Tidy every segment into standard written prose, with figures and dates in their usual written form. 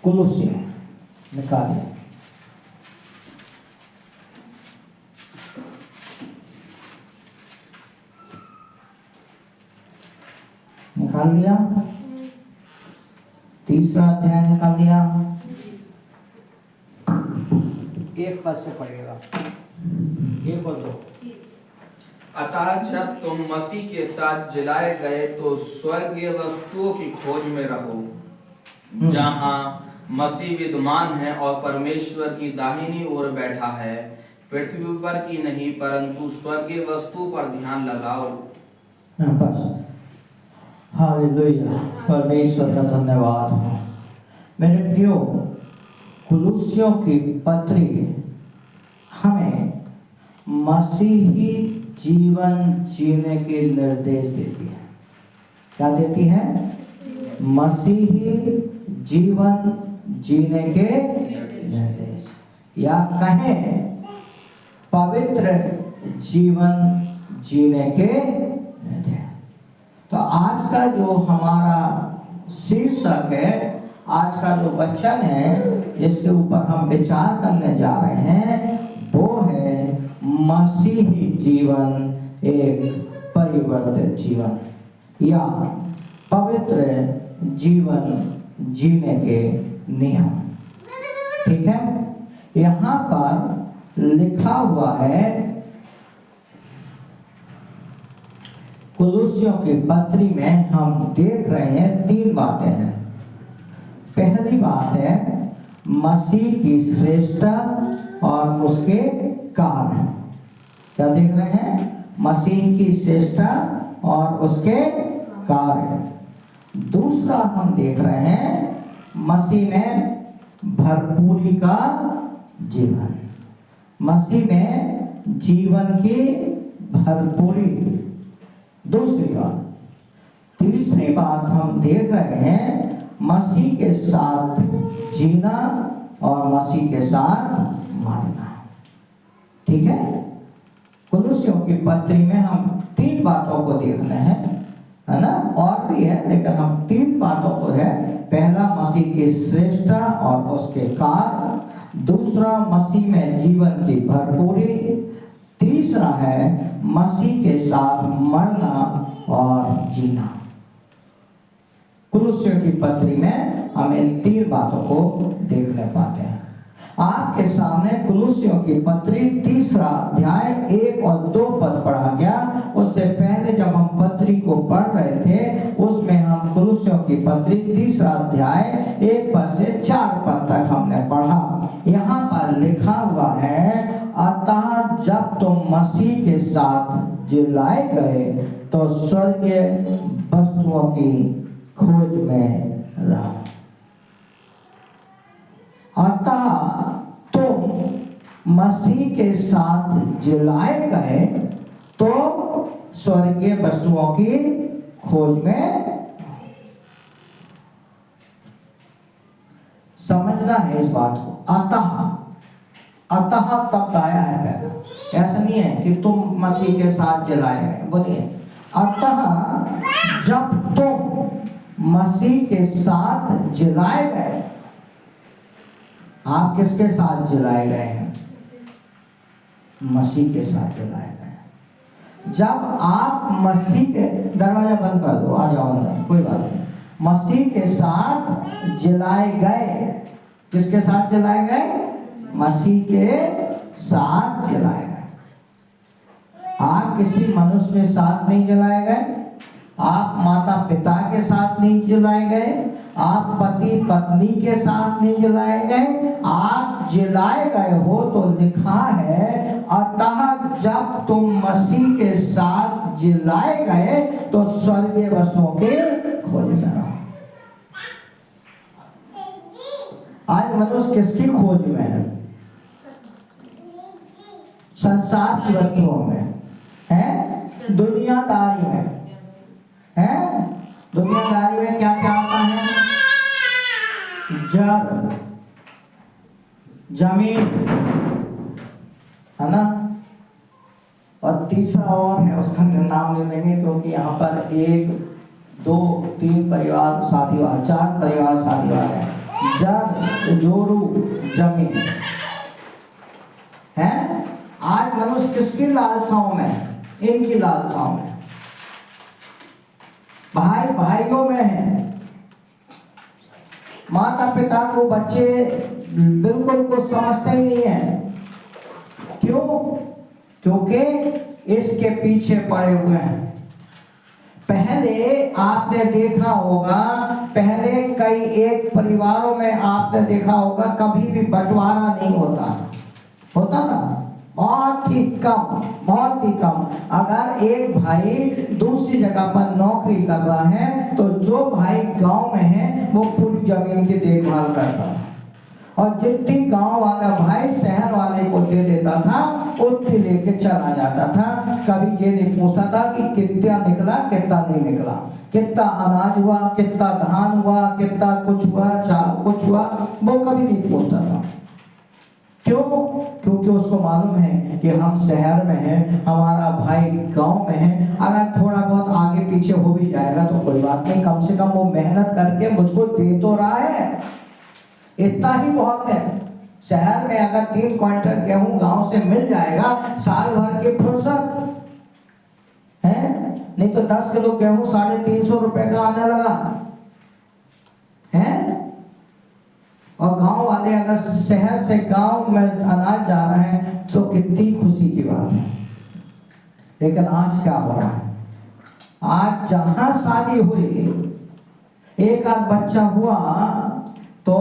कुलुस्सियों निकालिए। निकाल लिया? तीसरा अध्याय निकाल लिया? एक पद से पढ़ेगा, 1 और 2। अतः जब तुम मसीह के साथ जिलाए गए तो स्वर्गीय वस्तुओं की खोज में रहो, जहाँ मसीह विद्यमान है और परमेश्वर की दाहिनी ओर बैठा है। पृथ्वी पर की नहीं परंतु स्वर्गीय वस्तु पर ध्यान लगाओ। बस, हालेलुया, परमेश्वर का धन्यवाद हो। मेरे प्रियो, कुलुस्सियों की पत्री हमें मसीही जीवन जीने के निर्देश देती है। क्या देती है? मसीही जीवन जीने के निर्देश, या कहें पवित्र जीवन जीने के निर्देश। तो आज का जो हमारा शीर्षक है, आज का जो वचन है जिसके ऊपर हम विचार करने जा रहे हैं, वो है मसीही जीवन एक परिवर्तित जीवन या पवित्र जीवन जीने के नियम। ठीक है, यहाँ पर लिखा हुआ है, कुलुस्सियों की पत्री में हम देख रहे हैं 3 बातें हैं। पहली बात है मसीह की श्रेष्ठता और उसके कार्य। क्या देख रहे हैं? मसीह की श्रेष्ठता और उसके कार्य। दूसरा हम देख रहे हैं मसीह में भरपूरी का जीवन, मसीह में जीवन की भरपूरी। दूसरी बात, तीसरी बात हम देख रहे हैं मसीह के साथ जीना और मसीह के साथ मरना। ठीक है, कुलुस्सियों की पत्री में हम 3 बातों को देखने हैं, है ना? और भी है, लेकिन हम 3 बातों को है। पहला, मसीह की श्रेष्ठता और उसके कार्य। दूसरा, मसीह में जीवन की भरपूरी। तीसरा है मसीह के साथ मरना और जीना। कुलुस्सियों की पत्री में हम इन 3 बातों को देखने पाते हैं। आपके सामने कुलुस्सियों की पत्री 3रा अध्याय 1 और 2 पद पढ़ा गया। उससे पहले जब हम पत्री को पढ़ रहे थे, उसमें हम कुलुस्सियों की पत्री 3रा अध्याय 1 पद से 4 पद तक हमने पढ़ा। यहाँ पर लिखा हुआ है, अतः जब तुम मसीह के साथ जिलाए गए तो स्वर्गीय वस्तुओं की खोज में रहो। अतः तुम मसीह के साथ जिलाए गए तो स्वर्गीय वस्तुओं की खोज में। समझना है इस बात को। अतः शब्द आया है पहला, ऐसा नहीं है कि तुम मसीह के साथ जिलाए गए, बोलिए अतः जब तुम मसीह के साथ जिलाए गए। आप किसके साथ जिलाए गए हैं? मसीह के साथ जिलाए गए। जब आप मसीह के, दरवाजा बंद कर दो, आ जाओ अंदर, कोई बात नहीं। मसीह के साथ जिलाए गए। किसके साथ जिलाए गए? मसीह के साथ जिलाए गए। आप किसी मनुष्य के साथ नहीं जिलाए गए, आप माता पिता के साथ नहीं जिलाए गए, आप पति पत्नी के साथ नहीं जिलाए गए, आप जिलाए गए हो तो लिखा है, अतः जब तुम मसीह के साथ जिलाए गए तो स्वर्गीय वस्तुओं के खोज में रहो। आज मनुष्य किसकी खोज में है? संसार की वस्तुओं में है, दुनियादारी में है। दुनियादारी में क्या क्या आता है? जड़, जमीन, है ना? और तीसरा और है, उसका नाम ले लेंगे क्योंकि यहाँ पर एक 2 3 परिवार शादीवार, 4 परिवार शादीवार है। जर जोरू जमीन है। आज मनुष्य किसकी लालसाओं में, इनकी लालसाओं में, भाई भाइयों में है। माता पिता को बच्चे बिल्कुल कुछ समझते ही नहीं है। क्यों? क्योंकि इसके पीछे पड़े हुए हैं। पहले आपने देखा होगा, पहले कई एक परिवारों में आपने देखा होगा कभी भी बंटवारा नहीं होता था, बहुत ही कम। अगर एक भाई दूसरी जगह पर नौकरी कर रहा है तो जो भाई गांव में है वो पूरी जमीन की देखभाल करता है, और जितनी गांव वाला भाई शहर वाले को दे देता था उतनी लेके चला जाता था। कभी ये नहीं पूछता था कि कितना निकला कितना नहीं निकला, कितना अनाज हुआ, कितना धान हुआ, कितना कुछ हुआ, कुछ हुआ, वो कभी नहीं पूछता था। क्यों? क्योंकि उसको मालूम है कि हम शहर में हैं, हमारा भाई गांव में है। अगर थोड़ा बहुत आगे पीछे हो भी जाएगा तो कोई बात नहीं, कम से कम वो मेहनत करके मुझको दे तो रहा है, इतना ही बहुत है। शहर में अगर 3 क्विंटल गेहूं गांव से मिल जाएगा, साल भर की फुर्सत है। नहीं तो 10 किलो गेहूं 350 रुपए का आने लगा है। और गांव वाले अगर शहर से गांव में अनाज जा रहे हैं तो कितनी खुशी की बात है। लेकिन आज क्या हो रहा है? आज जहां शादी हुई, एक आध बच्चा हुआ तो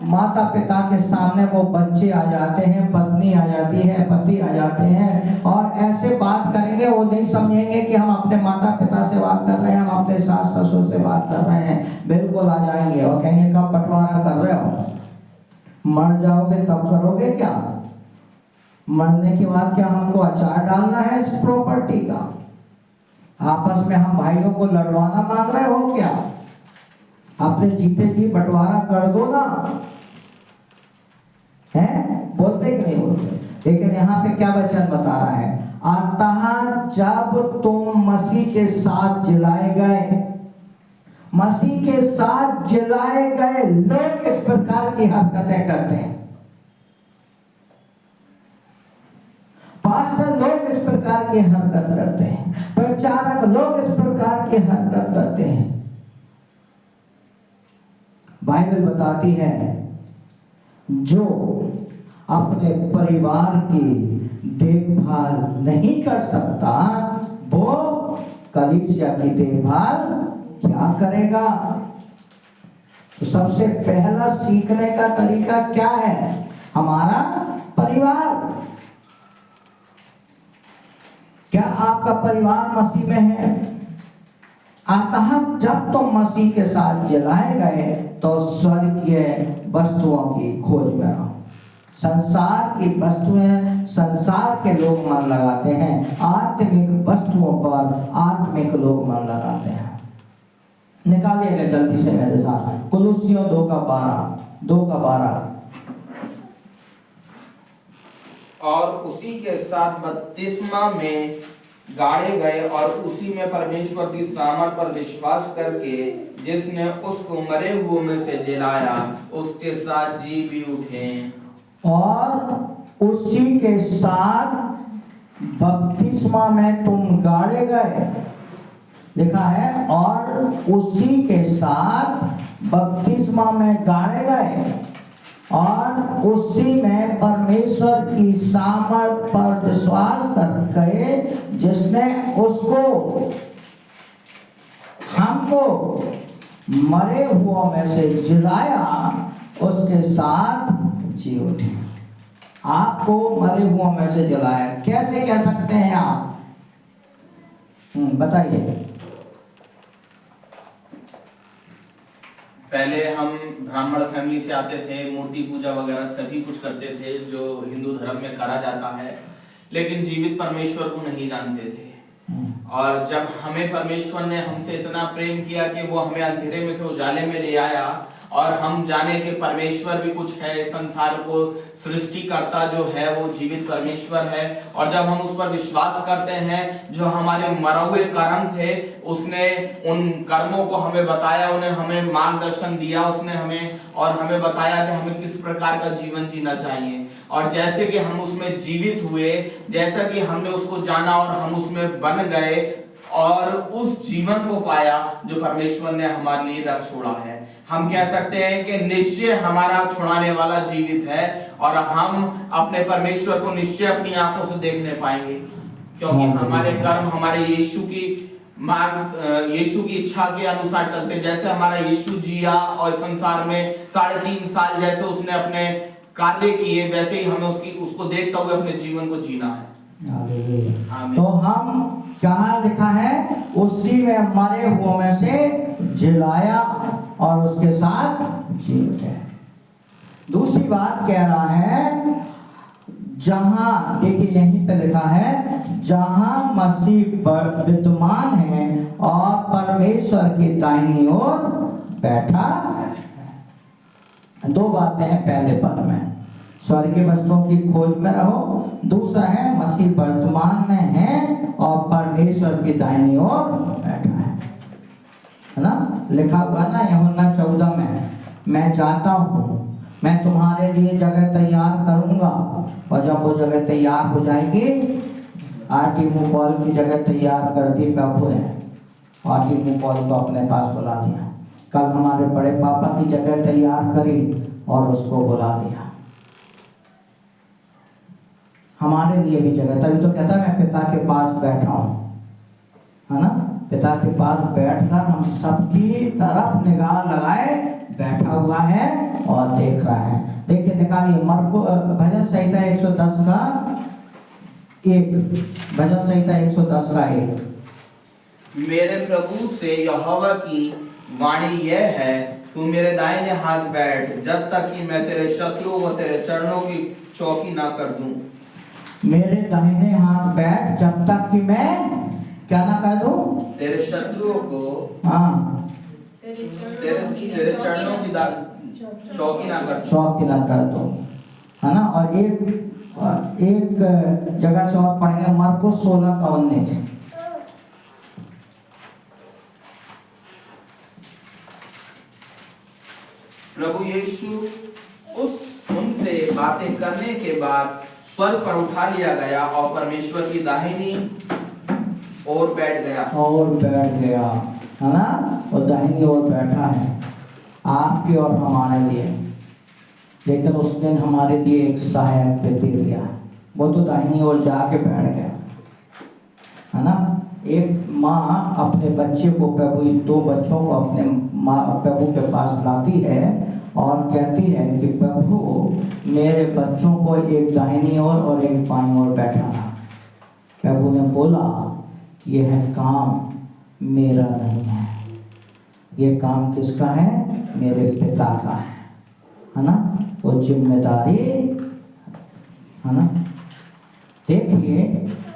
माता पिता के सामने वो बच्चे आ जाते हैं, पत्नी आ जाती है, पति आ जाते हैं, और ऐसे बात करेंगे, वो नहीं समझेंगे कि हम अपने माता पिता से बात कर रहे हैं, हम अपने सास ससुर से बात कर रहे हैं। बिल्कुल आ जाएंगे और कहेंगे कब बंटवारा कर रहे हो, मर जाओगे तब करोगे क्या? मरने के बाद क्या हमको अचार डालना है इस प्रॉपर्टी का? आपस में हम भाइयों को लड़वाना मांग रहे हो क्या? अपने जीते जी बंटवारा कर दो ना, है? बोलते कि नहीं बोलते? लेकिन यहाँ पे क्या वचन बता रहा है? अतः जब तुम मसीह के साथ जिलाए गए, मसीह के साथ जिलाए गए लोग इस प्रकार की हरकतें करते हैं। पास्टर लोग इस प्रकार की हरकत करते हैं, प्रचारक लोग इस प्रकार की हरकत करते हैं। बाइबल बताती है जो अपने परिवार की देखभाल नहीं कर सकता वो कलीसिया की देखभाल क्या करेगा? तो सबसे पहला सीखने का तरीका क्या है? हमारा परिवार। क्या आपका परिवार मसीह में है? अतः जब तुम मसीह के साथ जलाए गए तो स्वर्गीय वस्तुओं की खोज में रहो। संसार की वस्तुएं, संसार के लोग मन लगाते हैं, आत्मिक वस्तुओं पर आत्मिक लोग मन लगाते हैं। निकालिएगा जल्दी से मेरे साथ कुलुस्सियों 2:12। और उसी के साथ बपतिस्मा में गाड़े गए और उसी में परमेश्वर की सामर्थ पर विश्वास करके जिसने उसको मरे हुए में से जिलाया उसके साथ जी भी उठे। और उसी के साथ बपतिस्मा में तुम गाड़े गए, लिखा है, और उसी के साथ बपतिस्मा में गाड़े गए और उसी में परमेश्वर की सामर्थ पर विश्वास करके जिसने उसको हमको मरे हुओं में से जिलाया उसके साथ जी उठे। आपको मरे हुओं में से जलाया, कैसे कह सकते हैं आप? बताइए। पहले हम ब्राह्मण फैमिली से आते थे, मूर्ति पूजा वगैरह सभी कुछ करते थे जो हिंदू धर्म में करा जाता है, लेकिन जीवित परमेश्वर को नहीं जानते थे। और जब हमें परमेश्वर ने हमसे इतना प्रेम किया कि वो हमें अंधेरे में से उजाले में ले आया और हम जाने कि परमेश्वर भी कुछ है, संसार को सृष्टिकर्ता जो है वो जीवित परमेश्वर है। और जब हम उस पर विश्वास करते हैं, जो हमारे मरे हुए कर्म थे, उसने उन कर्मों को हमें बताया, उन्हें हमें मार्गदर्शन दिया उसने हमें, और हमें बताया कि हमें किस प्रकार का जीवन जीना चाहिए। और जैसे कि हम उसमें जीवित हुए, जैसा कि हमने उसको जाना और हम उसमें बन गए और उस जीवन को पाया जो परमेश्वर ने हमारे लिए रख छोड़ा है, हम कह सकते हैं कि निश्चय हमारा छुड़ाने वाला जीवित है और हम अपने परमेश्वर को निश्चय अपनी आंखों से देखने पाएंगे, क्योंकि हमारे कर्म हमारे यीशु की इच्छा के अनुसार चलते। जैसे हमारा यीशु जिया और संसार में 3.5 साल जैसे उसने अपने कार्य किए, वैसे ही हमें उसको देखता हुए अपने जीवन को जीना है। आमीन। तो हम कहाँ लिखा है, उसी में मरे हुओं में से जिलाया और उसके साथ जी उठे। दूसरी बात कह रहा है, जहां देखिए यहीं पे लिखा है, जहां मसीह विद्यमान है और परमेश्वर की दाहिनी ओर बैठा है। दो बातें हैं पहले पद में, स्वर्गीय वस्तुओं की खोज में रहो। दूसरा है मसीह वर्तमान में है और परमेश्वर की दाहिनी ओर बैठा है ना। लिखा हुआ ना यूहन्ना 14 में, मैं जाता हूँ, मैं तुम्हारे लिए जगह तैयार करूंगा, और जब वो जगह तैयार हो जाएगी, आर्टिमो पॉल की जगह तैयार कर दी प्रभु ने, आर्टिमो पॉल को अपने पास बुला दिया। कल हमारे बड़े पापा की जगह तैयार करी और उसको बुला दिया, हमारे लिए भी जगह। तभी तो कहता है मैं पिता के पास बैठा हूँ, है ना। पिता के पास बैठकर हम सबकी तरफ निगाह लगाए बैठा हुआ है और देख रहा है। देखिए निकालिए मरको भजन संहिता 110 का 1, भजन संहिता 110 का 1। मेरे प्रभु से यहोवा की वाणी यह है, तू मेरे दाहिने हाथ बैठ, जब तक कि मैं तेरे शत्रु व तेरे चरणों की चौकी ना कर दूं। मेरे दाहिने हाथ बैठ, जब तक कि मैं क्या ना कर दूं, तेरे शत्रुओं को, हाँ, तेरे चरणों की चौकी ना कर दूं, है ना। और एक जगह से और पढ़ेंगे, मरको 16 का 19। प्रभु यीशु उनसे बातें करने के बाद स्वर्ग पर उठा लिया गया और परमेश्वर की दाहिनी ओर बैठ गया, है ना। और दाहिनी ओर बैठा है आपके और हमारे लिए। लेकिन उस दिन हमारे लिए एक सहायक भी दे दिया, वो तो दाहिनी ओर जाके बैठ गया, है ना। एक माँ अपने बच्चे को, प्रभु 2 बच्चों को अपने माँ प्रभु के पास लाती है और कहती है कि प्रभु मेरे बच्चों को एक दाहिनी ओर और एक बाईं ओर बैठाना। प्रभु ने बोला कि यह काम मेरा नहीं है, ये काम किसका है, मेरे पिता का है ना। वो जिम्मेदारी, है ना। देखिए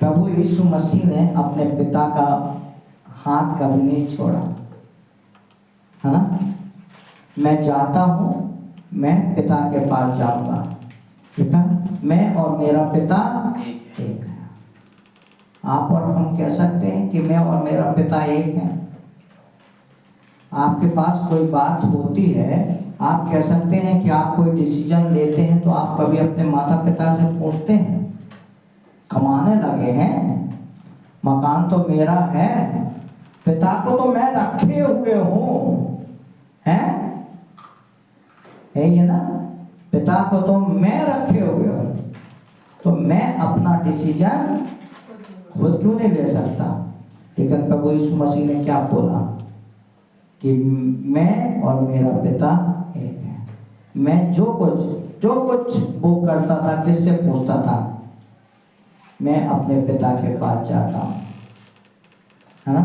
प्रभु यीशु मसीह ने अपने पिता का हाथ कभी नहीं छोड़ा, है ना। मैं जाता हूँ, मैं पिता के पास जाऊंगा, ठीक है। मैं और मेरा पिता एक है। आप और हम कह सकते हैं कि मैं और मेरा पिता एक है। आपके पास कोई बात होती है, आप कह सकते हैं कि आप कोई डिसीजन लेते हैं तो आप कभी अपने माता पिता से पूछते हैं, कमाने लगे हैं, मकान तो मेरा है, पिता को तो मैं रखे हुए हूँ, हैं, है ये ना, पिता को तो मैं रखे हुए हूँ, तो मैं अपना डिसीजन खुद क्यों नहीं ले सकता। लेकिन प्रभु यीशु मसीह ने क्या बोला कि मैं और मेरा पिता एक है। मैं जो कुछ वो करता था, किससे पूछता था, मैं अपने पिता के पास जाता हूँ, है ना।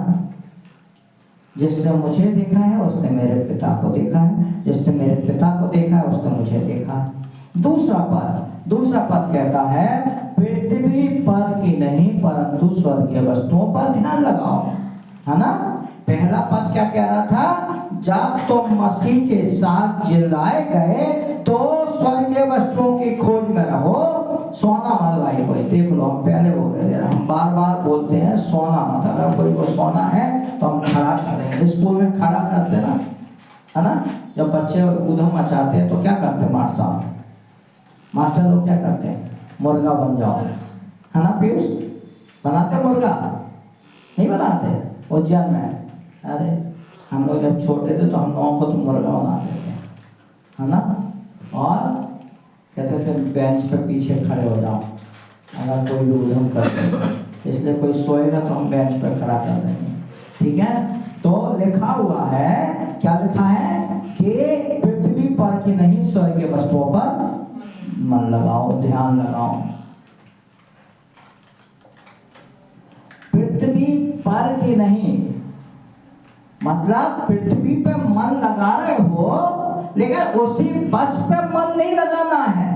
जिसने मुझे देखा है उसने मेरे पिता को देखा है, जिसने मेरे पिता को देखा है उसने मुझे देखा है। दूसरा पद कहता है, पृथ्वी पर की नहीं परंतु स्वर्गीय वस्तुओं पर ध्यान लगाओ, है ना। पहला पद क्या कह रहा था, जब तुम मसीह के साथ जिलाए गए तो स्वर्गीय वस्तुओं की खोज में रहो। सोना मत भाई कोई, देख लो हम पहले बोल रहे थे, हम बार बार बोलते हैं सोना मत। अगर कोई को सोना है तो हम खड़ा कर देंगे। स्कूल में खड़ा करते ना, है ना, जब बच्चे उधम मचाते हैं तो क्या करते हैं मास्टर लोग क्या करते हैं, मुर्गा बन जाओ, है ना पीयूष, बनाते मुर्गा नहीं बनाते उज्जैन में। अरे हम लोग जब छोटे थे तो हम लोगों को तो मुर्गा बनाते थे, है ना, और कहते थे बेंच पे पीछे खड़े हो जाओ अगर कोई भी उधम करते, इसलिए कोई सोएगा तो हम बेंच पे खड़ा कर देंगे। ठीक है, तो लिखा हुआ है, क्या लिखा है कि पृथ्वी पर की नहीं स्वर्गीय वस्तुओं पर मन लगाओ, ध्यान लगाओ। पृथ्वी पर की नहीं मतलब पृथ्वी पे मन लगा रहे हो, लेकिन उसी बस पे मन नहीं लगाना है।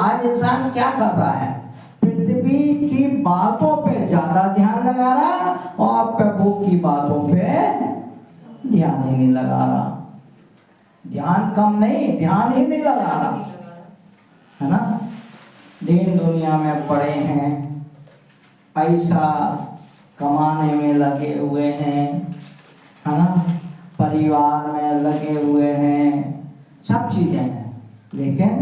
आज इंसान क्या कर रहा है, पृथ्वी की बातों पे ज्यादा ध्यान लगा रहा और प्रभु की बातों पे ध्यान ही नहीं लगा रहा। ध्यान कम नहीं, ध्यान ही नहीं लगा रहा, है ना। दिन दुनिया में पड़े हैं, पैसा कमाने में लगे हुए हैं, है ना, परिवार में लगे हुए हैं, सब चीजें हैं, लेकिन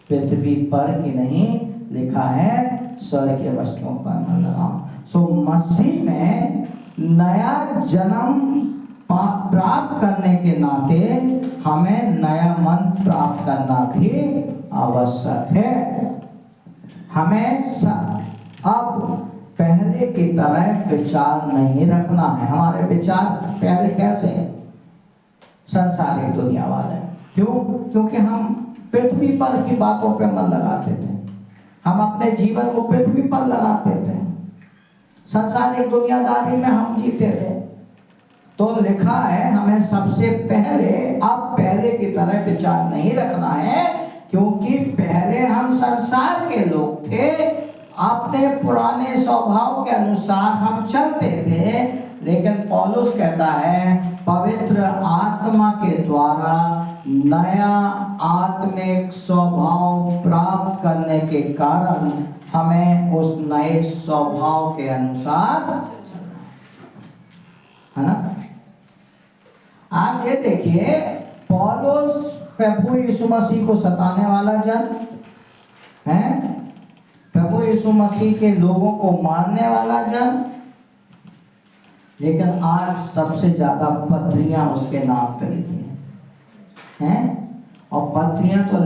पृथ्वी पर की नहीं, लिखा है स्वर्गीय वस्तुओं पर मन लगाओ। सो मसीह में नया जन्म प्राप्त करने के नाते हमें नया मन प्राप्त करना भी आवश्यक है। हमें अब पहले की तरह विचार नहीं रखना है। हमारे विचार पहले कैसे, संसारिक दुनिया वाले। क्यों? क्योंकि हम पृथ्वी पर की बातों पे मन लगाते थे, हम अपने जीवन को पृथ्वी पर लगाते थे, संसारिक दुनियादारी में हम जीते थे। तो लिखा है हमें सबसे पहले अब पहले की तरह विचार नहीं रखना है, क्योंकि पहले हम संसार के लोग थे, अपने पुराने स्वभाव के अनुसार हम चलते थे। लेकिन पौलुस कहता है पवित्र आत्मा के द्वारा नया आत्मिक स्वभाव प्राप्त करने के कारण हमें उस नए स्वभाव के अनुसार, है ना। आप ये देखिए, पौलुस प्रभु यीशु मसीह को सताने वाला जन है, प्रभु यीशु मसीह के लोगों को मारने वाला जन, लेकिन आज सबसे ज्यादा पत्रियां उसके नाम से लिखी हैं, और पत्रियां तो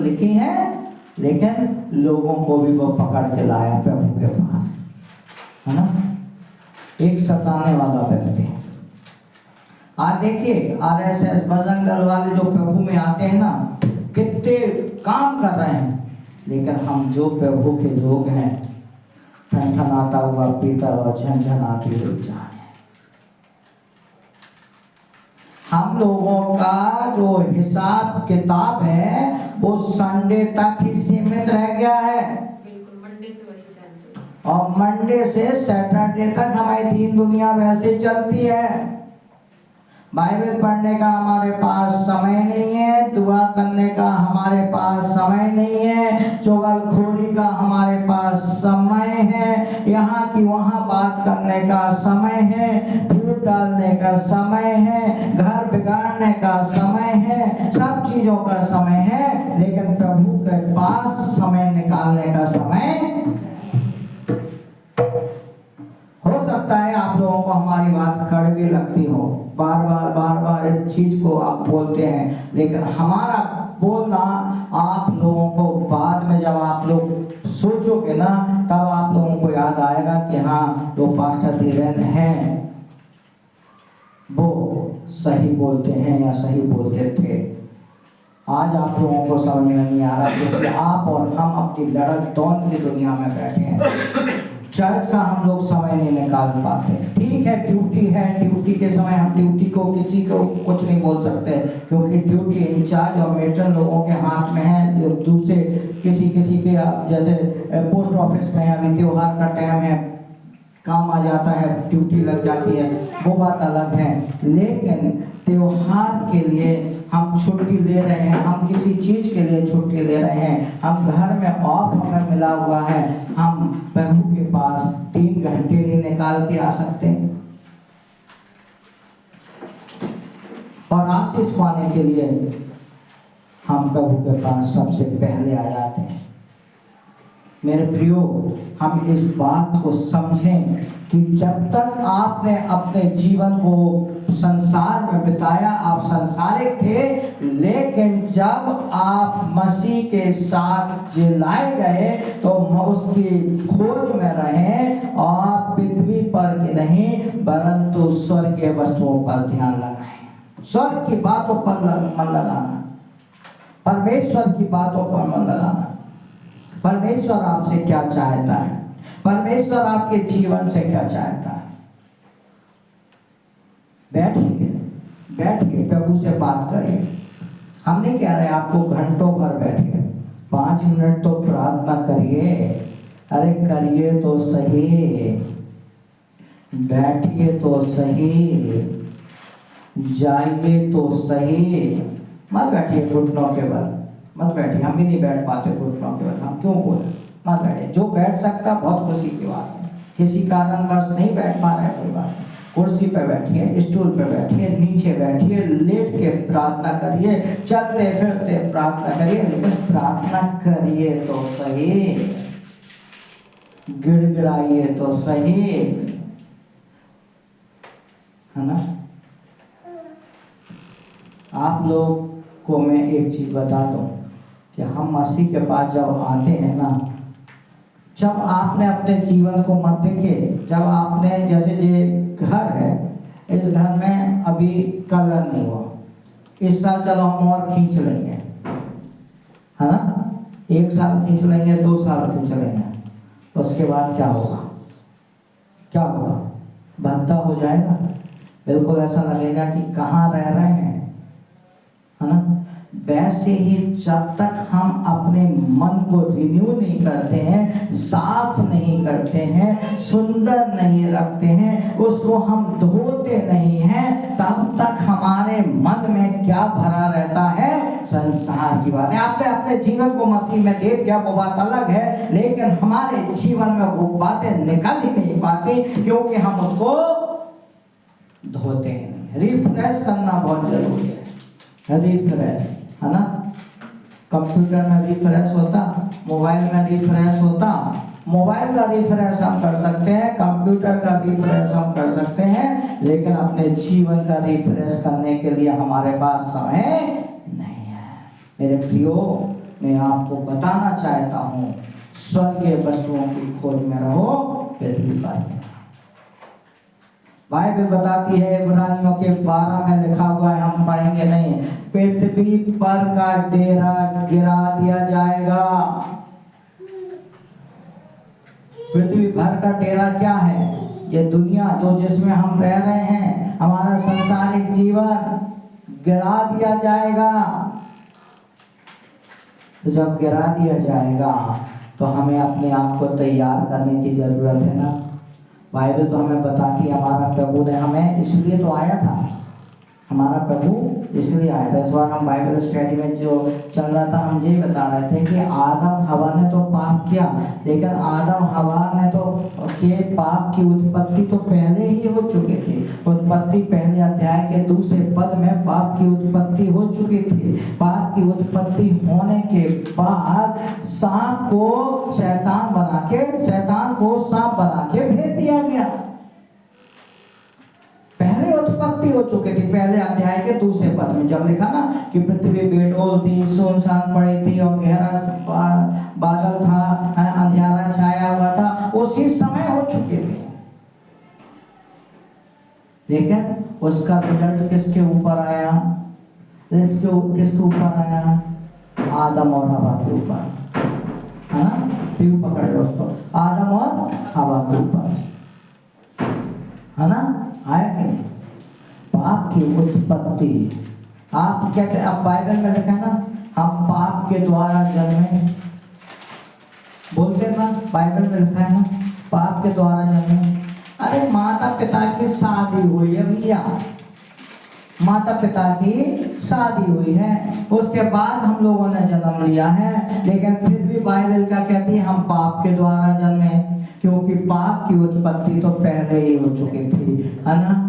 लिखी हैं, लेकिन लोगों को भी वो पकड़ के लाया प्रभु के पास, है ना। एक सताने वाला व्यक्ति। आज देखिए आरएसएस बजरंग दल वाले जो प्रभु में आते हैं ना, कितने काम कर रहे हैं, लेकिन हम जो प्रभु के लोग हैं, ठनठनाता हुआ पीतल और झनझनाती हुई जान है। हम लोगों का जो हिसाब किताब है वो संडे तक ही सीमित रह गया है, मंडे से वही चलती, और मंडे से सैटरडे तक हमारी दीन दुनिया वैसे चलती है। बाइबल पढ़ने का हमारे पास समय नहीं है, दुआ करने का हमारे पास समय नहीं है, चुगलखोरी का हमारे पास समय है, यहाँ की वहाँ बात करने का समय है, झूठ डालने का समय है, घर बिगाड़ने का समय है, सब चीजों का समय है, लेकिन प्रभु के पास समय निकालने का समय। हो सकता है आप लोगों को हमारी बात कड़वी लगती हो, बार बार इस चीज को आप बोलते हैं, लेकिन हमारा बोलना आप लोगों को बाद में जब आप लोग सोचोगे ना, तब आप लोगों को याद आएगा कि हाँ, जो पास्टर धीरेन्द्र हैं वो सही बोलते हैं या सही बोलते थे। आज आप लोगों को समझ में नहीं आ रहा, क्योंकि आप और हम अपनी लड़क दौड़ की दुनिया में बैठे हैं। चर्च का हम लोग समय नहीं निकाल पाते। ठीक है, ड्यूटी है, ड्यूटी के समय हम ड्यूटी को किसी को कुछ नहीं बोल सकते, क्योंकि ड्यूटी इंचार्ज और मेट्रन लोगों के हाथ में है। दूसरे किसी के जैसे पोस्ट ऑफिस में अभी त्योहार का टाइम है, काम आ जाता है, ड्यूटी लग जाती है, वो बात अलग है। लेकिन त्योहार के लिए हम छुट्टी ले रहे हैं, हम किसी चीज के लिए छुट्टी ले रहे हैं, हम घर में ऑफ हमें मिला हुआ है, हम प्रभु के पास 3 घंटे नहीं निकाल के आ सकते और आशीष पाने के लिए हम प्रभु के पास सबसे पहले आ जाते हैं। मेरे प्रियो, हम इस बात को समझें कि जब तक आपने अपने जीवन को संसार में बिताया, आप संसारिक थे, लेकिन जब आप मसीह के साथ जिलाए गए तो उसकी खोज में रहें और पृथ्वी पर की नहीं परंतु स्वर्गीय वस्तुओं पर ध्यान लगाएं। स्वर्ग की बातों पर मन लगाना, परमेश्वर की बातों पर मन लगाना। परमेश्वर आपसे क्या चाहता है, परमेश्वर आपके जीवन से क्या चाहता है। बैठिए, बैठिए, प्रभु से बात करिए। हम नहीं कह रहे आपको घंटों भर बैठिए, 5 मिनट तो प्रार्थना करिए। अरे करिए तो सही, बैठिए तो सही, जाइए तो सही। मत बैठिए घुटनों के बल, मत बैठिए। हम भी नहीं बैठ पाते घुटनों के बल, हम क्यों बोले? मत बैठिए। जो बैठ सकता बहुत खुशी की बात है, किसी कारणवश नहीं बैठ पा रहे कोई बात नहीं। कुर्सी पे बैठिए, स्टूल पे बैठिए, नीचे बैठिए, लेट के प्रार्थना करिए, चलते फिरते प्रार्थना करिए, लेकिन प्रार्थना करिए तो सही, गिड़गिड़ाइए तो सही, है ना। आप लोग को मैं एक चीज बता दूं कि हम मसीह के पास जब आते हैं ना, जब आपने अपने जीवन को मत देखे, जब आपने जैसे ये घर है, इस घर में अभी कलर नहीं हुआ, इस साल चलो हम और खींच लेंगे, है ना। 1 साल खींच लेंगे, 2 साल खींच लेंगे, उसके बाद क्या होगा? क्या होगा? भद्दा हो जाएगा। बिल्कुल ऐसा लगेगा कि कहाँ रह रहे हैं, है ना। वैसे ही जब तक हम अपने मन को रिन्यू नहीं करते हैं, साफ नहीं करते हैं, सुंदर नहीं रखते हैं, उसको हम धोते नहीं हैं, तब तक हमारे मन में क्या भरा रहता है? संसार की बातें। आपने अपने जीवन को मसीह में दे दिया, वो बात अलग है, लेकिन हमारे जीवन में वो बातें निकल ही नहीं पाती क्योंकि हम उसको धोते हैं। रिफ्रेश करना बहुत जरूरी है, रिफ्रेश, है ना। कंप्यूटर में रिफ्रेश होता, मोबाइल में रिफ्रेश होता, मोबाइल का रिफ्रेश हम कर सकते हैं, कंप्यूटर का रिफ्रेश हम कर सकते हैं, लेकिन अपने जीवन का रिफ्रेश करने के लिए हमारे पास समय नहीं है। मेरे प्रियो, मैं आपको बताना चाहता हूँ, स्वर्गीय वस्तुओं की खोज में रहो, पृथ्वी पर। बाइबल बताती है, इब्रानियों के 12 में लिखा हुआ है, हम पढ़ेंगे नहीं, पृथ्वी पर का डेरा गिरा दिया जाएगा। पृथ्वी भर का डेरा क्या है? ये दुनिया जो जिसमें हम रह रहे हैं, हमारा संसारिक जीवन गिरा दिया जाएगा। तो जब गिरा दिया जाएगा तो हमें अपने आप को तैयार करने की जरूरत है ना। बाइबल तो हमें बताती है, हमारा प्रभु ने हमें इसलिए तो आया था, हमारा प्रभु इसलिए आया था। इस बार हम बाइबल स्टडी में जो चल रहा था, हम यही बता रहे थे कि आदम हवा ने तो पाप किया, लेकिन आदम हवा ने तो के पाप की उत्पत्ति तो पहले ही हो चुकी थी। उत्पत्ति पहले अध्याय के 2 पद में पाप की उत्पत्ति हो चुकी थी। पाप की उत्पत्ति होने के बाद सांप को शैतान बना के, शैतान को सांप बना के भेज दिया गया। पहले उत्पत्ति हो चुकी थी, पहले अध्याय के 2 पद में जब लिखा ना कि पृथ्वी बेडोल थी, सुनसान पड़ी थी और गहरा बादल था, अंधेरा छाया हुआ था, उसी समय हो चुके थे। लेकिन उसका रिजल्ट किसके ऊपर आया? किसके ऊपर आया? आदम और हवा के ऊपर, है ना। प्यू पकड़ लो उसको, आदम और हवा के ऊपर, है ना। आया कि पाप की उत्पत्ति, आप कहते हैं, अब बाइबल में लिखा है ना, हम पाप के द्वारा जन्मे, बोलते हैं ना, बाइबल में लिखा है ना, पाप के द्वारा जन्मे। अरे माता पिता की शादी हुई है भैया, माता पिता की शादी हुई है, उसके बाद हम लोगों ने जन्म लिया है, लेकिन फिर भी बाइबल क्या कहती है, हम पाप के द्वारा जन्मे, क्योंकि पाप की उत्पत्ति तो पहले ही हो चुकी थी, है ना।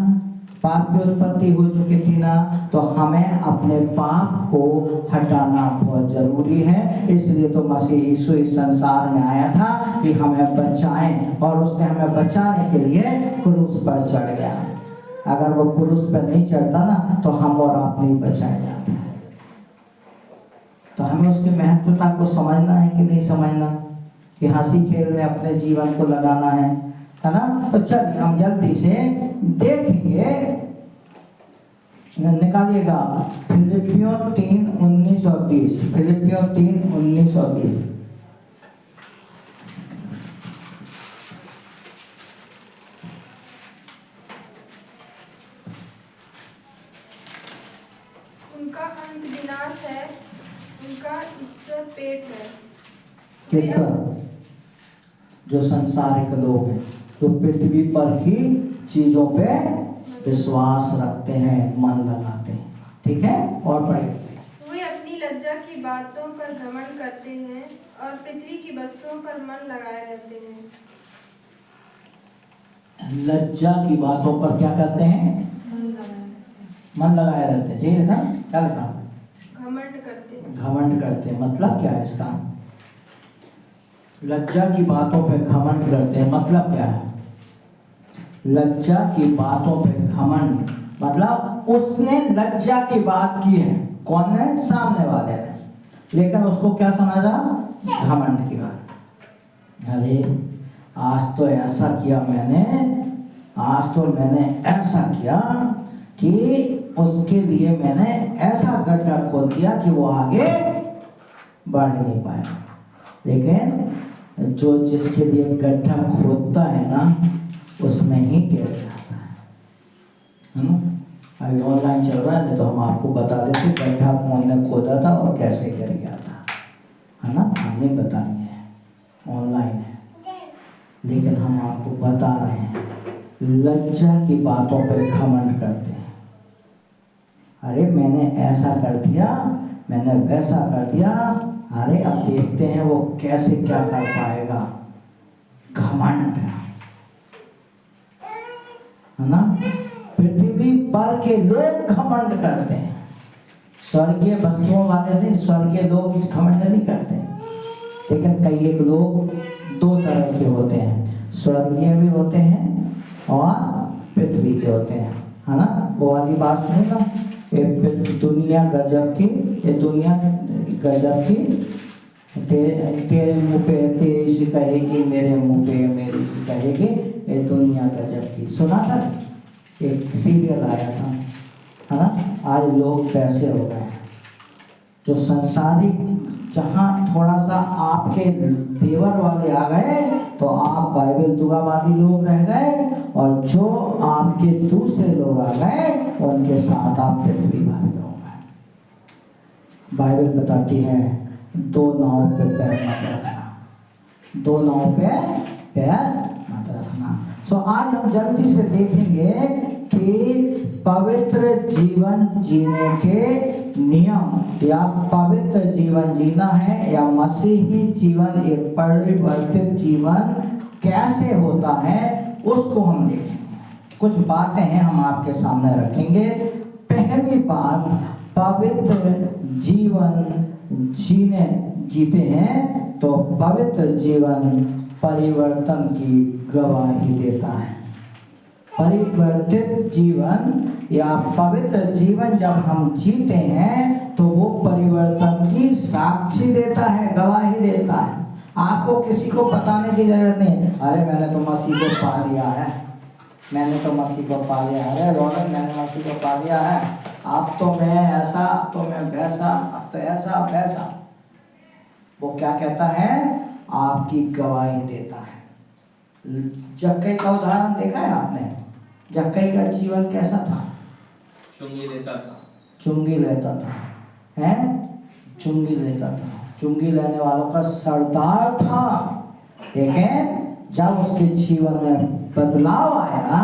पाप की उत्पत्ति हो चुकी थी ना, तो हमें अपने पाप को हटाना बहुत जरूरी है। इसलिए तो मसीह यीशु इस संसार में आया था कि हमें बचाएं, और उसने हमें बचाने के लिए क्रूस पर चढ़ गया। अगर वो क्रूस पर नहीं चढ़ता ना, तो हम और आप नहीं बचाए जाते। तो हमें उसकी महत्वता को समझना है कि नहीं समझना, कि हंसी खेल में अपने जीवन को लगाना है ना। तो चलिए हम जल्दी से देखेंगे, निकालिएगा फिलिपियों 3:19-20, फिलिपियों 3:19-20। उनका अंत विनाश है, उनका ईश्वर पेट है। किसका? जो संसारिक लोग हैं, जो पृथ्वी पर की चीजों पे विश्वास रखते हैं, मन लगाते हैं। ठीक है, और पढ़िए। वे अपनी लज्जा की बातों पर घमंड करते हैं और पृथ्वी की वस्तुओं पर मन लगाए रहते हैं। लज्जा की बातों पर क्या करते हैं? मन लगाए रहते हैं। जी लिखा, क्या लिखा? घमंड करते हैं। घमंड करते हैं, मतलब क्या है इसका? लज्जा की बातों पे घमंड करते हैं, मतलब क्या है? लज्जा की बातों पे घमंड मतलब उसने लज्जा की बात की है, कौन ने? सामने वाले ने, लेकिन उसको क्या समझा? घमंड की बात। अरे आज तो ऐसा किया मैंने, आज तो मैंने ऐसा किया कि उसके लिए मैंने ऐसा गड्ढा खोद दिया कि वो आगे बढ़ नहीं पाया। लेकिन जो जिसके लिए गड्ढा खोदता है ना, उसमें ही गिर जाता है ना। अभी ऑनलाइन चल रहा है, नहीं तो हम आपको बता देते गड्ढा कौन ने खोदा था और कैसे गिर गया था, है ना। हम नहीं बताएंगे, ऑनलाइन है, लेकिन हम आपको बता रहे हैं लज्जा की बातों पर घमंड करते हैं। अरे मैंने ऐसा कर दिया, मैंने वैसा कर दिया, अरे अब देखते हैं वो कैसे क्या कर पाएगा। घमंड है ना। पृथ्वी पर के लोग घमंड करते हैं, स्वर्गीय वस्तुओं वाले नहीं, स्वर्गीय लोग घमंड नहीं करते। लेकिन कई एक लोग दो तरह के होते हैं, स्वर्गीय भी होते हैं और पृथ्वी के होते हैं, है ना। वो वाली बात सुनी ना, ये दुनिया गजब की, ये दुनिया गजब की, तेरे मुंह पे तेरी सी कहेगी, मेरे मुंह पे मेरी सी कहेगी, ये दुनिया गजब की। सुना था, एक सीरियल आया था, है ना। आज लोग कैसे हो गए हैं, जो संसारिक, जहाँ थोड़ा सा आपके देवर वाले आ गए तो आप बाइबल दुआवादी लोग रह गए, और जो आपके दूसरे लोग आ गए उनके साथ आप पृथ्वी वाले हो गए। बाइबल बताती है दो नाव पे पैर मत रखना, दो नाव पे पैर मत रखना। सो आज हम जल्दी से देखेंगे कि पवित्र जीवन जीने के नियम, या पवित्र जीवन जीना है या मसीही जीवन, एक परिवर्तित जीवन कैसे होता है, उसको हम देखेंगे। कुछ बातें हैं हम आपके सामने रखेंगे। पहली बात, पवित्र जीवन जीते हैं तो पवित्र जीवन परिवर्तन की गवाही देता है। परिवर्तित जीवन या पवित्र जीवन जब हम जीते हैं तो वो परिवर्तन की साक्षी देता है, गवाही देता है। आपको किसी को बताने की जरूरत नहीं, अरे मैंने तो मसीह को पा लिया है, मैंने तो मसीह को पा लिया है, अरे रोहन मैंने मसीह को पा लिया है, अब तो मैं ऐसा, अब तो मैं वैसा, अब तो ऐसा वैसा। वो क्या कहता है? आपकी गवाही देता है। जक्कई का उदाहरण देखा है आपने? जक्कई का जीवन कैसा था? चुंगी लेता था, चुंगी लेता था, हैं? चुंगी लेता था, चुंगी लेने वालों का सरदार था। लेकिन जब उसके जीवन में बदलाव आया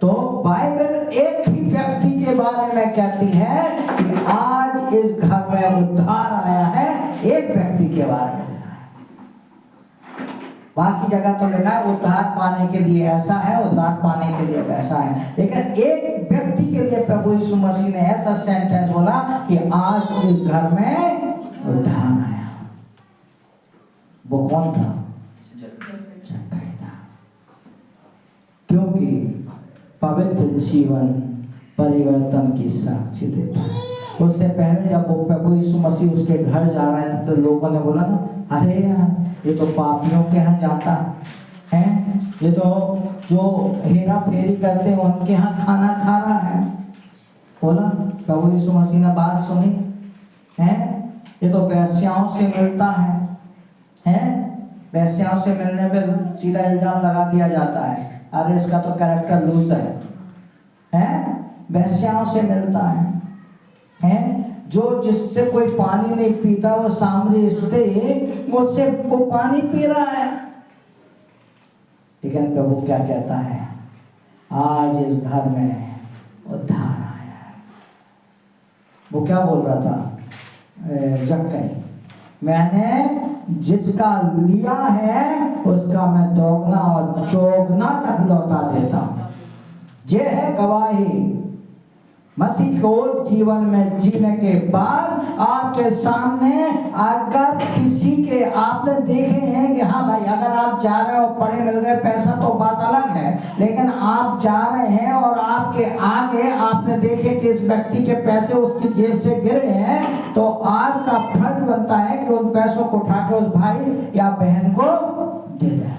तो बाइबल एक ही व्यक्ति के बारे में कहती है कि आज इस घर में उद्धार आया है, एक व्यक्ति के बारे में लिखा है। बाकी जगह तो लिखा है उद्धार पाने के लिए ऐसा है, उद्धार पाने के लिए वैसा है, लेकिन एक व्यक्ति के लिए प्रभु यीशु मसीह ने ऐसा सेंटेंस बोला कि आज इस घर में उद्धार आया। वो कौन था? जक्कई था। क्योंकि पवित्र जीवन परिवर्तन की साक्षी देता है। उससे पहले जब वो प्रभु यीशु मसीह उसके घर जा रहे थे तो लोगों ने बोला ना, अरे यार ये तो पापियों के यहाँ जाता है, ये तो जो हेरा फेरी करते हैं उनके यहाँ खाना खा रहा है। बोला, प्रभु यीशु मसीह ने बात सुनी है, ये तो वेश्याओं से मिलता है, वेश्याओं से मिलने पर सीधा इल्जाम लगा दिया जाता है, अरे इसका तो कैरेक्टर लूज है, वेश्याओं से मिलता है, जो जिससे कोई पानी नहीं पीता वो सामरी स्त्री मुझसे वो पानी पी रहा है। लेकिन प्रभु क्या कहता है? आज इस घर में उद्धार आया है। वो क्या बोल रहा था? जक्कई, मैंने जिसका लिया है उसका मैं दोगुना और चौगुना तक लौटा देता हूं। ये है गवाही मसीह को जीवन में जीने के बाद आपके सामने। अगर किसी के आपने देखे हैं कि हाँ भाई, अगर आप जा रहे हो, पढ़े मिल गए, पैसा तो बात अलग है, लेकिन आप जा रहे हैं और आपके आगे आपने देखे कि इस व्यक्ति के पैसे उसकी जेब से गिरे हैं, तो आपका फर्ज बनता है कि उन पैसों को उठा के उस भाई या बहन को दे दें।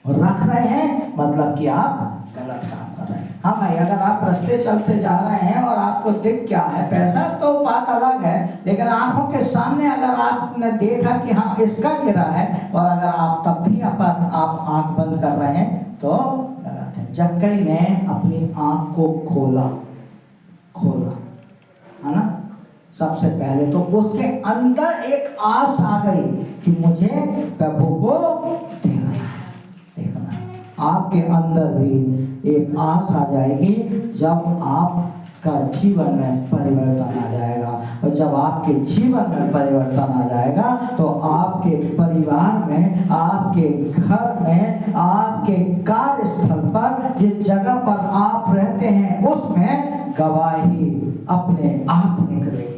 और रख रहे हैं मतलब कि आप गलत काम कर रहे हैं। हाँ भाई, अगर आप रास्ते चलते जा रहे हैं और आपको दिख क्या है पैसा, तो बात अलग है, लेकिन आंखों के सामने अगर आपने देखा कि हाँ इसका गिरा है, और अगर आप तब भी आप आंख बंद कर रहे हैं तो गलत है। जक्कई ने अपनी आंख को खोला है ना। सबसे पहले तो उसके अंदर एक आस आ गई कि मुझे प्रभु को देखना है। आपके अंदर भी एक आस आ जाएगी जब आपका जीवन में परिवर्तन आ जाएगा, और जब आपके जीवन में परिवर्तन आ जाएगा तो आपके परिवार में, आपके घर में, आपके कार्यस्थल पर, जिस जगह पर आप रहते हैं उसमें गवाही अपने आप निकलेगी,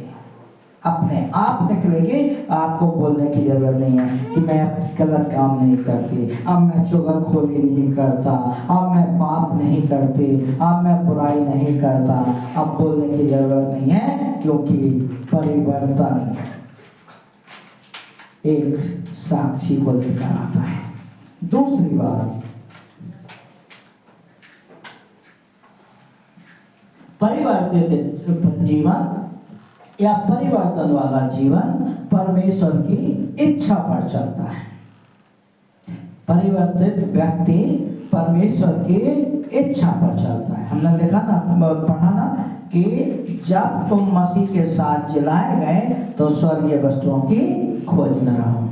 अपने आप निकलेगी। आपको बोलने की जरूरत नहीं है कि मैं गलत काम नहीं करती, अब मैं चुगलखोरी नहीं करता, अब मैं पाप नहीं करती, अब मैं बुराई नहीं करता। अब बोलने की जरूरत नहीं है, क्योंकि परिवर्तन एक साक्षी को लेकर आता है। दूसरी बात, परिवर्तित जीवन या परिवर्तन वाला जीवन परमेश्वर की इच्छा पर चलता है। परिवर्तित व्यक्ति परमेश्वर की इच्छा पर चलता है। हमने देखा ना, पढ़ा ना कि जब तुम मसीह के साथ जिलाए गए तो स्वर्गीय वस्तुओं की खोज में रहो,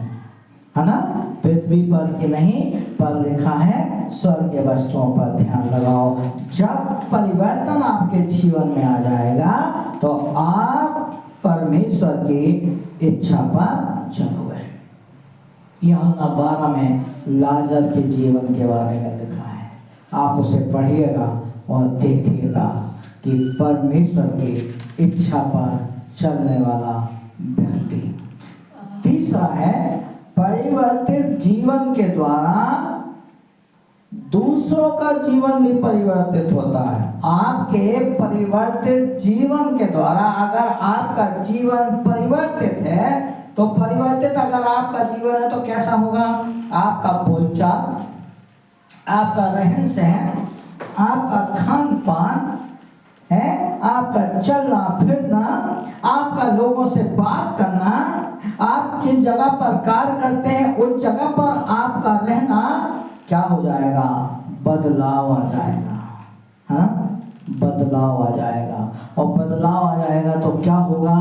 है ना। पृथ्वी पर की नहीं, पर लिखा है स्वर्गीय वस्तुओं पर ध्यान लगाओ। जब परिवर्तन आपके जीवन में आ जाएगा तो आप परमेश्वर की इच्छा पर चलोगे। यूहन्ना 12 में लाजर के जीवन के बारे में लिखा है, आप उसे पढ़िएगा और देखिएगा कि परमेश्वर की इच्छा पर चलने वाला व्यक्ति। तीसरा है, परिवर्तित जीवन के द्वारा दूसरों का जीवन भी परिवर्तित होता है। आपके परिवर्तित जीवन के द्वारा, अगर आपका जीवन परिवर्तित है तो परिवर्तित अगर आपका जीवन है तो कैसा होगा? आपका बोलचाल, आपका रहन सहन, आपका खान पान है, आपका चलना फिरना, आपका लोगों से बात करना, आप जिन जगह पर कार्य करते हैं उस जगह पर आपका रहना क्या हो जाएगा? बदलाव आ जाएगा, हाँ, बदलाव आ जाएगा। और बदलाव आ जाएगा तो क्या होगा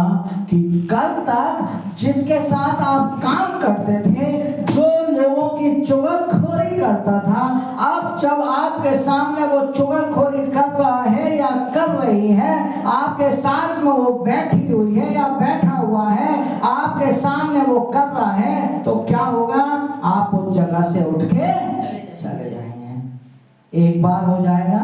कि कल तक जिसके साथ आप काम करते थे, जो लोगों की की चुगलखोरी करता था, अब जब आपके सामने वो चुगलखोरी कर रहा है या कर रही है, आपके साथ में वो बैठी हुई है या बैठा हुआ है, आपके सामने वो कर रहा है, तो क्या होगा? आप उस जगह से उठ के चले जाएंगे। एक बार हो जाएगा,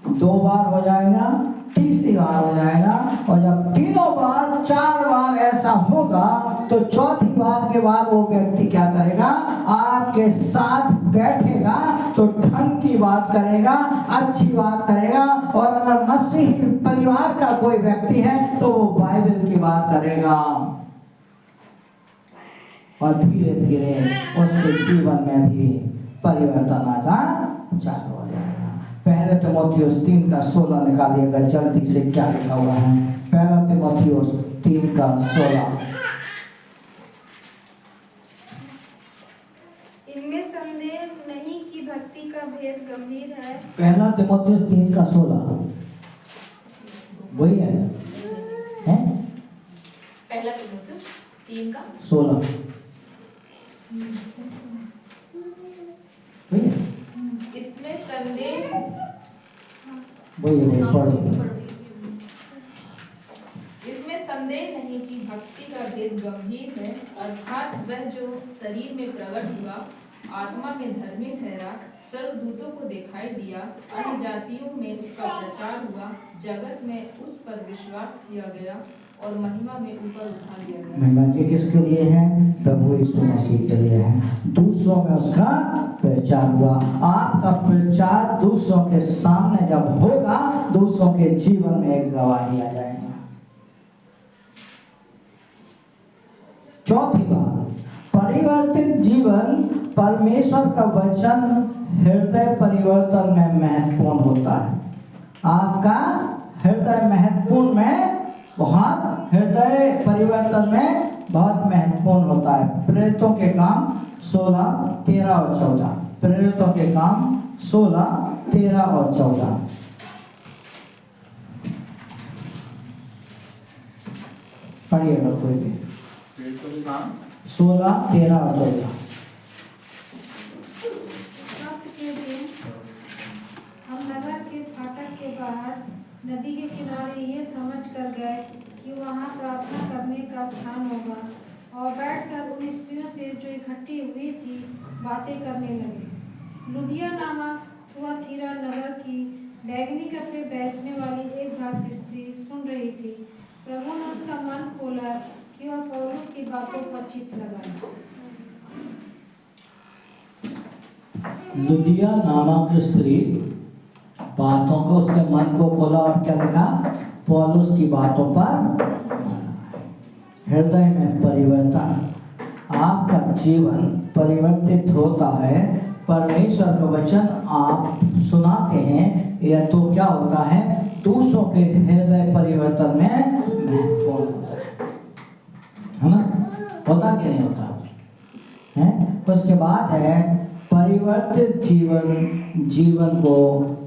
2 बार हो जाएगा, तीसरी बार हो जाएगा, और जब 3 बार 4 बार ऐसा होगा तो चौथी बार के बाद वो व्यक्ति क्या करेगा? आपके साथ बैठेगा तो ढंग की बात करेगा, अच्छी बात करेगा, और अगर मसीही परिवार का कोई व्यक्ति है तो वो बाइबल की बात करेगा, और धीरे धीरे उसके जीवन में भी परिवर्तन आना चालू हो जाएगा। पहले तीमुथियुस 3:16 निकालिएगा जल्दी से, क्या लिखा हुआ है? पहला तीमुथियुस 3:16। इनमें संदेह नहीं कि भक्ति का भेद गंभीर है। पहला तीमुथियुस 3:16 वही है, हैं? पहला तीमुथियुस 3:16 वही है, इसमें संदेह वही है, पढ़ इसमें संदेह नहीं कि भक्ति का भेद गंभीर है, अर्थात वह जो शरीर में प्रकट हुआ, आत्मा में धर्मी ठहरा, स्वर्गदूतों को दिखाई दिया, अन्य जातियों में उसका प्रचार हुआ, जगत में उस पर विश्वास किया गया और महिमा में ऊपर उठा लिया गया। महिमा के किसके लिए है? प्रभु यीशु मसीह के लिए है। दूसरों में उसका प्रचार हुआ। आपका प्रचार दूसरों के सामने जब होगा, दूसरों के जीवन में एक गवाही आ जाएगा। चौथी बात, परिवर्तित जीवन, परमेश्वर का वचन हृदय परिवर्तन में महत्वपूर्ण होता है। आपका हृदय महत्वपूर्ण में बहुत, हृदय परिवर्तन में बहुत महत्वपूर्ण होता है। प्रेरितों के काम 16, 13 और 14। प्रेरितों के काम 16, 13 और 14। पढ़िएगा कोई भी। 16, 13 और 14। वक्त के दिन हम नगर के फाटक के बाहर नदी के किनारे ये समझ कर गए कि वहाँ प्रार्थना करने का स्थान होगा, और बैठकर उन स्त्रियों से जो इकट्ठी हुई थी बातें करने लगे। लुदिया नामक थुआतीरा नगर की बैगनी कपड़े बेचने वाली एक भक्त स्त्री सुन रही थी। प्रभु ने उसका मन खोला कि वह पौलुस की बातों पर चित्त लगाए। लुदिया नामक स्त्री बातों को, उसके मन को खोला और क्या देखा? पौलुस की बातों पर। हृदय में परिवर्तन। आपका जीवन परिवर्तित होता है, परमेश्वर का वचन आप सुनाते हैं, यह तो क्या होता है? दूसरों के हृदय परिवर्तन में महत्वपूर्ण है ना? होता कि नहीं होता है? उसके बाद है परिवर्तित जीवन, जीवन को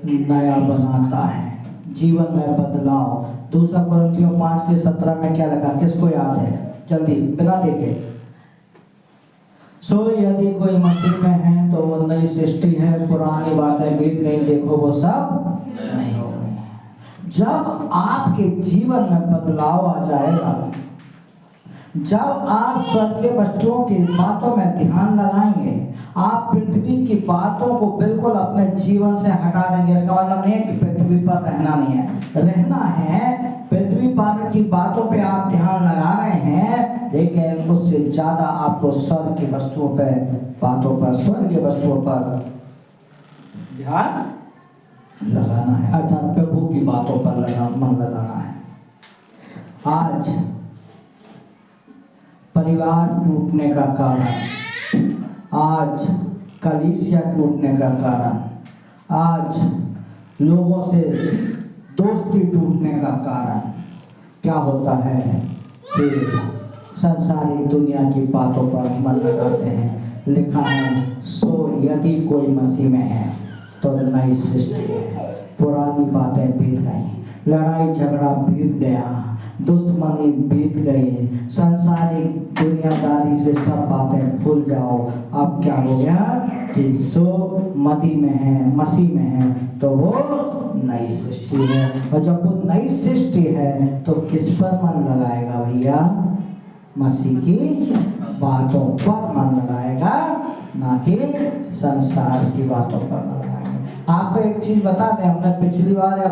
नया बनाता है, जीवन में बदलाव। 2 कोरिन्थियों 5:17 में क्या लगा? किसको याद है? जल्दी बिना देखे। सो यदि कोई मसीह में है तो वो नई सृष्टि है, पुरानी बातें बीत गई, देखो वो सब नई हो गई। जब आपके जीवन में बदलाव आ जाएगा, जब आप स्वर्गीय वस्तुओं की बातों में ध्यान लगाएंगे, आप पृथ्वी की बातों को बिल्कुल अपने जीवन से हटा देंगे। इसका मतलब नहीं है कि पृथ्वी पर रहना नहीं है, रहना है। पृथ्वी पर की बातों पे आप ध्यान लगा रहे हैं, लेकिन उससे ज्यादा आपको स्वर्ग की वस्तुओं पे, बातों पर, स्वर्गीय वस्तुओं पर ध्यान लगाना है, अर्थात प्रभु की बातों पर मन लगाना है। आज परिवार टूटने का कारण, आज कलीसिया टूटने का कारण, आज लोगों से दोस्ती टूटने का कारण क्या होता है? कि संसारी दुनिया की बातों पर मन लगाते हैं। लिखा है, सो यदि कोई मसीह में है तो नई सृष्टि है, पुरानी बातें बीत गई, लड़ाई झगड़ा बीत गया, दुश्मनी बीत गई, संसारिक दुनियादारी से सब बातें भूल जाओ। अब क्या हो गया कि जो मदी में है, मसीह में है, तो वो नई सृष्टि है। और जब वो नई सृष्टि है तो किस पर मन लगाएगा भैया? मसीह की बातों पर मन लगाएगा, ना कि संसार की बातों पर मन लगाएगा। आपको एक चीज बता दें, हमने पिछली बार या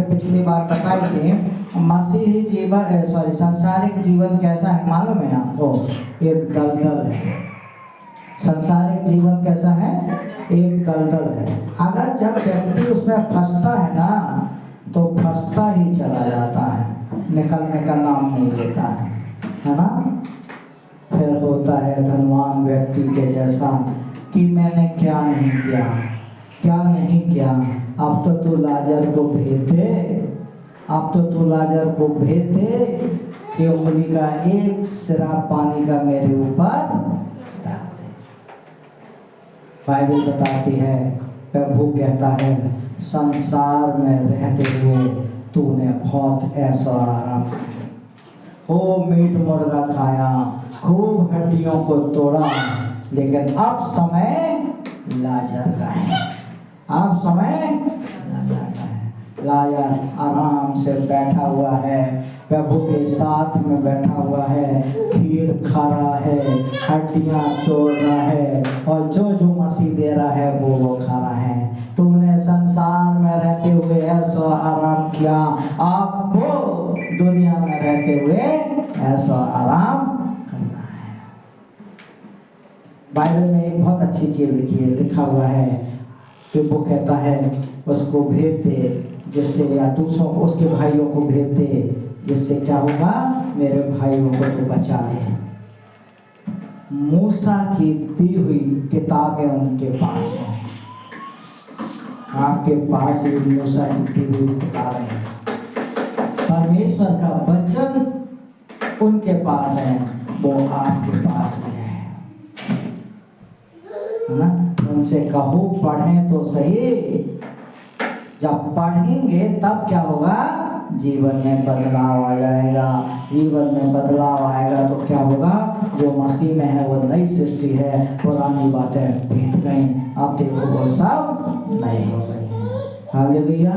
पिछली बार बताई थी, मसीही जीवन संसारिक जीवन कैसा है मालूम है आपको? एक दलदल है। संसारिक जीवन कैसा है? एक दलदल है। अगर जब व्यक्ति उसमें फंसता है ना, तो फंसता ही चला जाता है, निकलने का नाम नहीं लेता है ना? फिर होता है धनवान व्यक्ति के जैसा कि मैंने क्या नहीं किया, क्या नहीं किया। अब तो तू लाजर को भेज दे, अब तो तू लाजर को भेज दे कि उंगली का एक सिरा पानी का मेरे ऊपर डाल दे। बाइबल बताती है, प्रभु कहता है, संसार में रहते हुए तूने बहुत ऐसा आराम किया, हो मीट मुर्गा खाया, खूब हड्डियों को तोड़ा, लेकिन अब समय लाजर का है। अब समय लाजर का है। लाजर आराम से बैठा हुआ है, प्रभु के साथ में बैठा हुआ है, खीर खा रहा है, हड्डियां तोड़ रहा है, और जो मसीह दे रहा है वो खा रहा है। तूने संसार में रहते हुए ऐसा आराम किया, आपको दुनिया में रहते हुए ऐसा आराम करना है। बाइबल में एक बहुत अच्छी चीज लिखा हुआ है कि वो कहता है उसको भेज दे, जिससे या दूसरों को, उसके भाइयों को भेज दे, जिससे क्या होगा, मेरे भाइयों को तो बचा ले। मूसा की दी हुई किताबें उनके पास हैं, आपके पास ही मूसा की दी हुई किताबें हैं। परमेश्वर का वचन उनके पास है, वो आपके पास भी है ना? उनसे कहो पढ़ें तो सही। जब पढ़ेंगे तब क्या होगा? जीवन में बदलाव आ जाएगा। जीवन में बदलाव आएगा तो क्या होगा? जो मसीह में है वो नई सृष्टि है, पुरानी बातें बीत गई, अब देखो वो सब नई हो गई हैं। हालेलुया।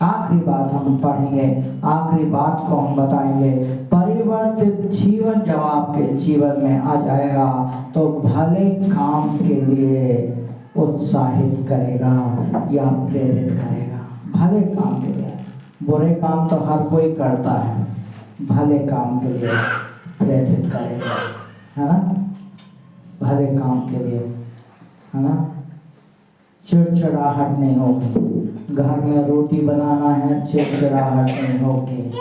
आखिरी बात हम पढ़ेंगे, आखिरी बात को हम बताएंगे। परिवर्तित जीवन जब आपके जीवन में आ जाएगा तो भले काम के लिए उत्साहित करेगा या प्रेरित करेगा। भले काम के लिए, बुरे काम तो हर कोई करता है, भले काम के लिए प्रेरित करेगा, है ना? भले काम के लिए, है ना? चिड़चिड़ाहट नहीं होगी। घर में रोटी बनाना है, चिड़चिड़ाहट नहीं होगी।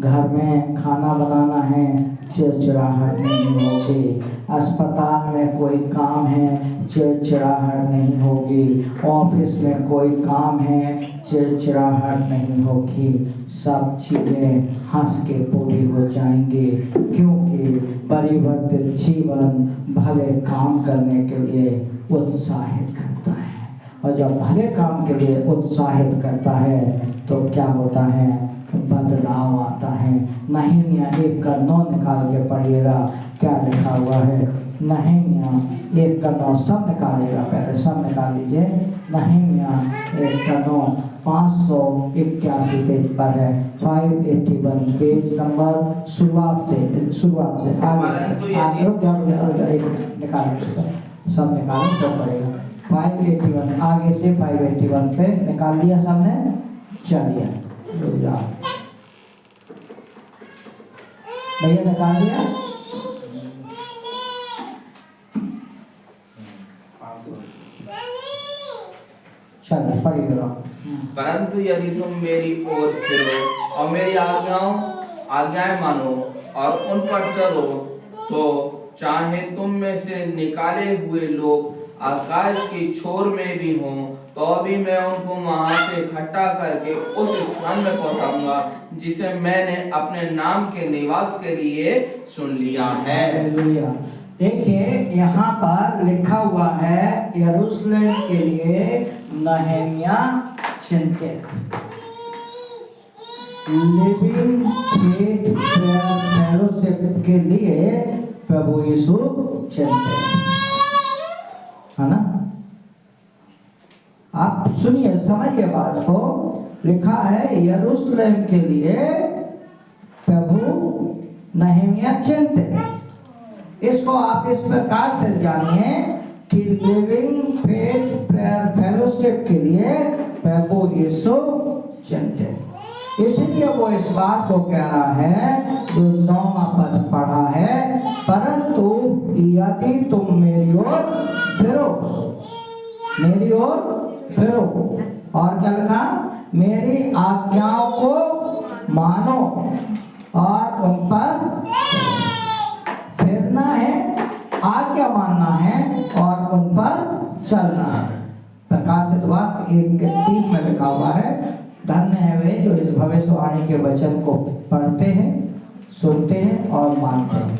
घर में खाना बनाना है, चिड़चिड़ाहट नहीं होगी। अस्पताल में कोई काम है, चिड़चिड़ाहट नहीं होगी। ऑफिस में कोई काम है, चिड़चिड़ाहट नहीं होगी। सब चीज़ें हंस के पूरी हो जाएंगी, क्योंकि परिवर्तित जीवन भले काम करने के लिए उत्साहित करता है। और जब भले काम के लिए उत्साहित करता है तो क्या होता है? बदलाव आता है। नहमीया 1:9 निकाल के पढ़िएगा, क्या लिखा हुआ है? नहमीया 1:9 सब निकालिएगा, पहले सब निकाल लीजिए। नहमीया 1:9 581 पेज पर है, 581 पेज नंबर, शुरुआत से आगे निकाल सब निकालें तो पड़ेगा। 581 आगे से 581 पे निकाल दिया सबने? चलिए भैया निकाल दिया? चलिए पढ़िएगा। परंतु यदि तुम मेरी ओर फिरो और मेरी आज्ञाएं मानो और उन पर चलो, तो चाहे तुम में से निकाले हुए लोग आकाश की छोर में भी हों, तो भी मैं उनको वहां से इकट्ठा करके उस स्थान में पहुंचाऊंगा जिसे मैंने अपने नाम के निवास के लिए चुन लिया है। हालेलुया। देखिए यहाँ पर लिखा हुआ है, यरूशलेम के लिए नहमीया चिंतित। लिविंग फेथ प्रेयर फेलोशिप के लिए प्रभु यीशु चलते है ना। आप सुनिए, समझिए बात को। लिखा है यरूशलेम के लिए प्रभु नहमिया चिंतित। इसको आप इस प्रकार से जानिए कि लिविंग फेथ प्रेयर फेलोशिप के लिए प्रभु यीशु चिंतित। इसलिए वो इस बात को कह रहा है जो 9वां पद पढ़ा है, परंतु यदि तुम मेरी ओर फिरो, मेरी ओर फिरो, और क्या लिखा, मेरी आज्ञाओं को मानो और उन पर फिरना है, आज्ञा मानना है और उन पर चलना है। प्रकाशित वाक्य 1:3 में लिखा हुआ है, धन्य है वे जो इस भविष्यवाणी के वचन को पढ़ते हैं, सुनते हैं और मानते हैं,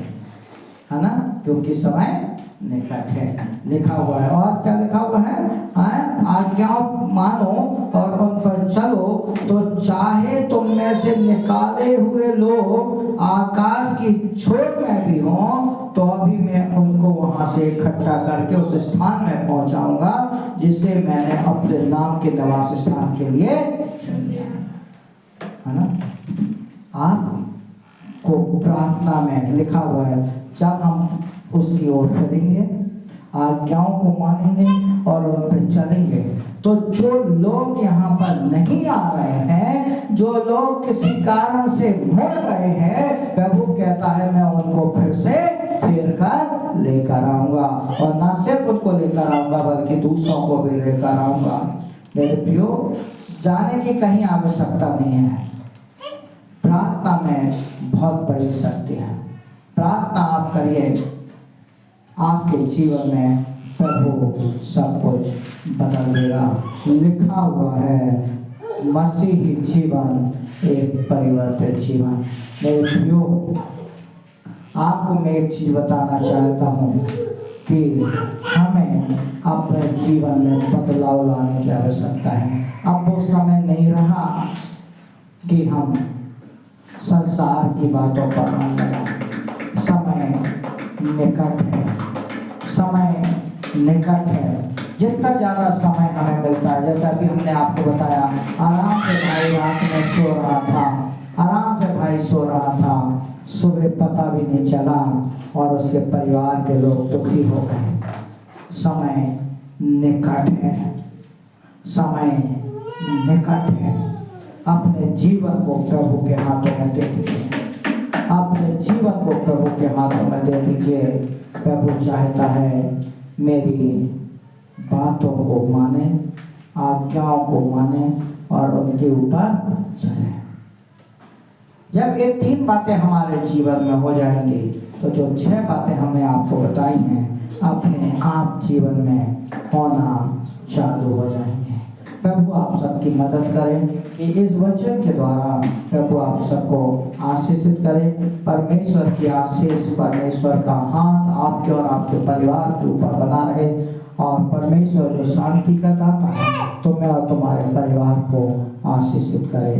है ना, क्योंकि समय निकट है। लिखा हुआ है, और क्या लिखा हुआ है, आज्ञाओं मानो और उन पर चलो, तो चाहे तुम में से निकाले हुए लोग आकाश की छोर में भी हों, तो अभी मैं उनको वहां से इकट्ठा करके उस स्थान में पहुंचाऊंगा जिसे मैंने अपने नाम के निवास स्थान के लिए चुना है ना। आपको प्रार्थना में लिखा हुआ है, जब हम उसकी ओर फिरेंगे, आज्ञाओं को मानेंगे और उन पर चलेंगे, तो जो लोग यहाँ पर नहीं आ रहे हैं, जो लोग किसी कारण से मुड़ गए हैं, प्रभु कहता है मैं उनको फिर से फिर कर लेकर आऊंगा, और न सिर्फ उनको लेकर आऊंगा बल्कि दूसरों को भी लेकर आऊंगा। मेरे प्रियो, जाने की कहीं आवश्यकता नहीं है। प्रार्थना में बहुत बड़ी शक्ति है। प्रार्थना आप करिए, आपके जीवन में प्रभु सब कुछ बदल देगा। लिखा हुआ है मसीही जीवन एक परिवर्तित जीवन। मेरे प्रियो, आपको मैं एक चीज बताना चाहता हूँ कि हमें अपने जीवन में बदलाव लाने की आवश्यकता है। अब वो समय नहीं रहा कि हम संसार की बातों पर मन लगाएं। समय निकट है, समय निकट है। जितना ज़्यादा समय हमें मिलता है, जैसा कि हमने आपको बताया, आराम से भाई रात में सो रहा था, आराम से भाई सो रहा था, सुबह पता भी नहीं चला और उसके परिवार के लोग दुखी हो गए। समय निकट है, समय निकट है। अपने जीवन को प्रभु के हाथों में दे दीजिए, अपने जीवन को प्रभु के हाथों में दे दीजिए। प्रभु चाहता है मेरी बातों को माने, आज्ञाओं को माने और उनके ऊपर चले। जब ये 3 बातें हमारे जीवन में हो जाएंगी, तो जो 6 बातें हमने आपको बताई हैं अपने आप जीवन में होना चालू हो जाएंगे। प्रभु आप सबकी मदद करें कि इस वचन के द्वारा प्रभु आप सबको आशीषित करें। परमेश्वर की आशीष, परमेश्वर का हाथ आपके और आपके परिवार के ऊपर बना रहे, और परमेश्वर जो शांति का दाता है तुम्हें और तुम्हारे परिवार को आशीषित करे।